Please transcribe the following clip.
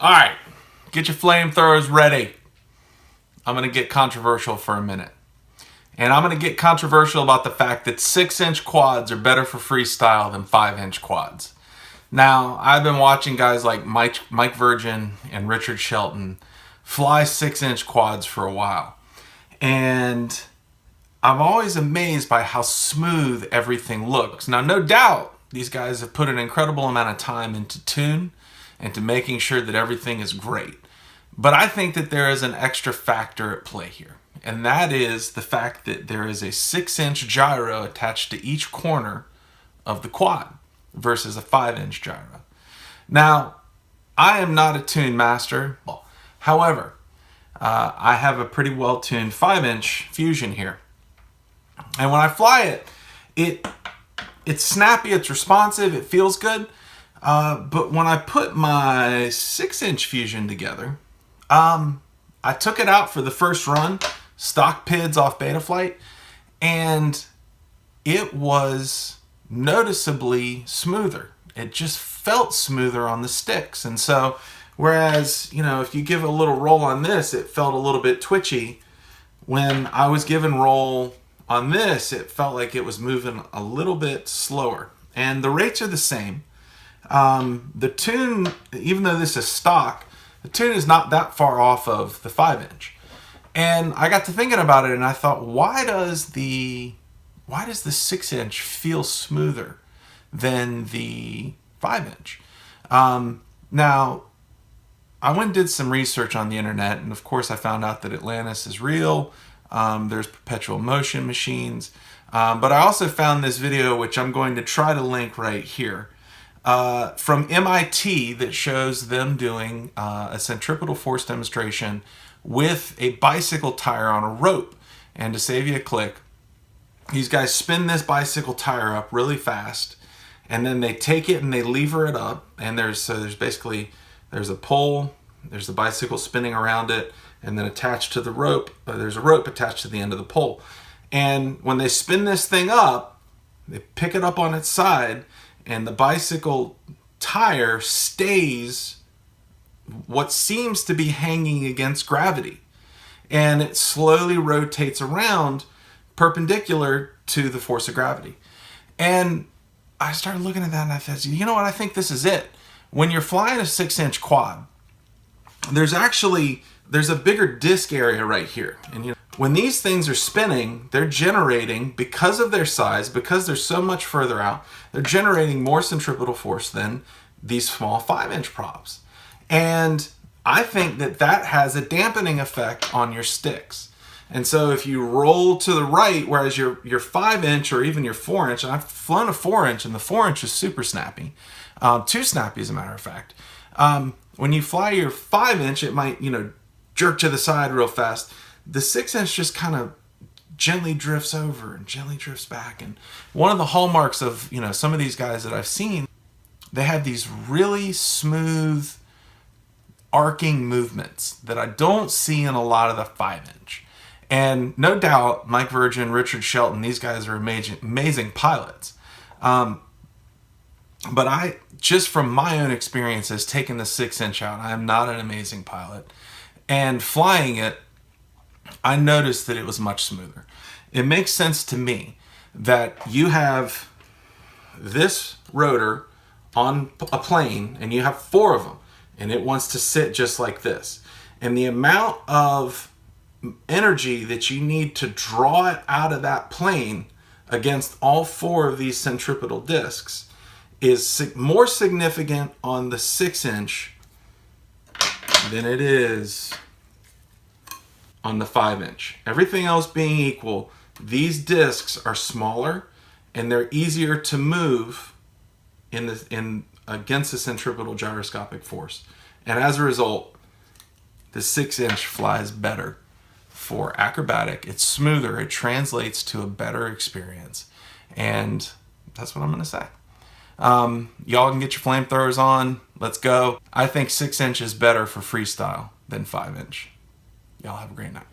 All right, get your flamethrowers ready. I'm going to get controversial for a minute. And I'm going to get controversial about the fact that 6-inch quads are better for freestyle than 5-inch quads. Now, I've been watching guys like Mike Virgin and Richard Shelton fly 6-inch quads for a while. And I'm always amazed by how smooth everything looks. Now, no doubt, these guys have put an incredible amount of time into tune and to making sure that everything is great. But I think that there is an extra factor at play here. And that is the fact that there is a 6-inch gyro attached to each corner of the quad versus a 5-inch gyro. Now, I am not a tune master. However, I have a pretty well-tuned 5-inch Fusion here. And when I fly it, it's snappy, it's responsive, it feels good. But when I put my 6-inch Fusion together, I took it out for the first run, stock PIDs off Betaflight, and it was noticeably smoother. It just felt smoother on the sticks. And so, whereas, if you give a little roll on this, it felt a little bit twitchy. When I was given roll on this, it felt like it was moving a little bit slower. And the rates are the same. The tune, even though this is stock, the tune is not that far off of the 5-inch. And I got to thinking about it and I thought, why does the 6-inch feel smoother than the 5-inch? Now, I went and did some research on the internet, and of course I found out that Atlantis is real. There's perpetual motion machines. But I also found this video, which I'm going to try to link right here, from MIT, that shows them doing a centripetal force demonstration with a bicycle tire on a rope. And to save you a click, these guys spin this bicycle tire up really fast, and then they take it and they lever it up, and there's a pole, there's the bicycle spinning around it, and then attached to the rope, there's a rope attached to the end of the pole. And when they spin this thing up, they pick it up on its side, and the bicycle tire stays what seems to be hanging against gravity. And it slowly rotates around perpendicular to the force of gravity. And I started looking at that and I thought, you know what, I think this is it. When you're flying a 6-inch quad, there's a bigger disc area right here. And when these things are spinning, they're generating, because of their size, because they're so much further out, they're generating more centripetal force than these small 5-inch props. And I think that has a dampening effect on your sticks. And so if you roll to the right, whereas your 5-inch or even your 4-inch, and I've flown a 4-inch, and the 4-inch is super snappy, too snappy as a matter of fact. When you fly your 5-inch, it might, jerk to the side real fast. The 6-inch just kind of gently drifts over and gently drifts back. And one of the hallmarks of, some of these guys that I've seen, they have these really smooth arcing movements that I don't see in a lot of the 5-inch. And no doubt, Mike Virgin, Richard Shelton, these guys are amazing pilots. But just from my own experiences, taking the 6-inch out, I am not an amazing pilot. And flying it, I noticed that it was much smoother. It makes sense to me that you have this rotor on a plane, and you have 4 of them, and it wants to sit just like this. And the amount of energy that you need to draw it out of that plane against all 4 of these centripetal discs is more significant on the 6-inch than it is on the 5-inch. Everything else being equal, these discs are smaller and they're easier to move against the centripetal gyroscopic force. And as a result, the 6-inch flies better for acrobatic. It's smoother. It translates to a better experience. And that's what I'm going to say. Y'all can get your flamethrowers on. Let's go. I think 6-inch is better for freestyle than 5-inch. Y'all have a great night.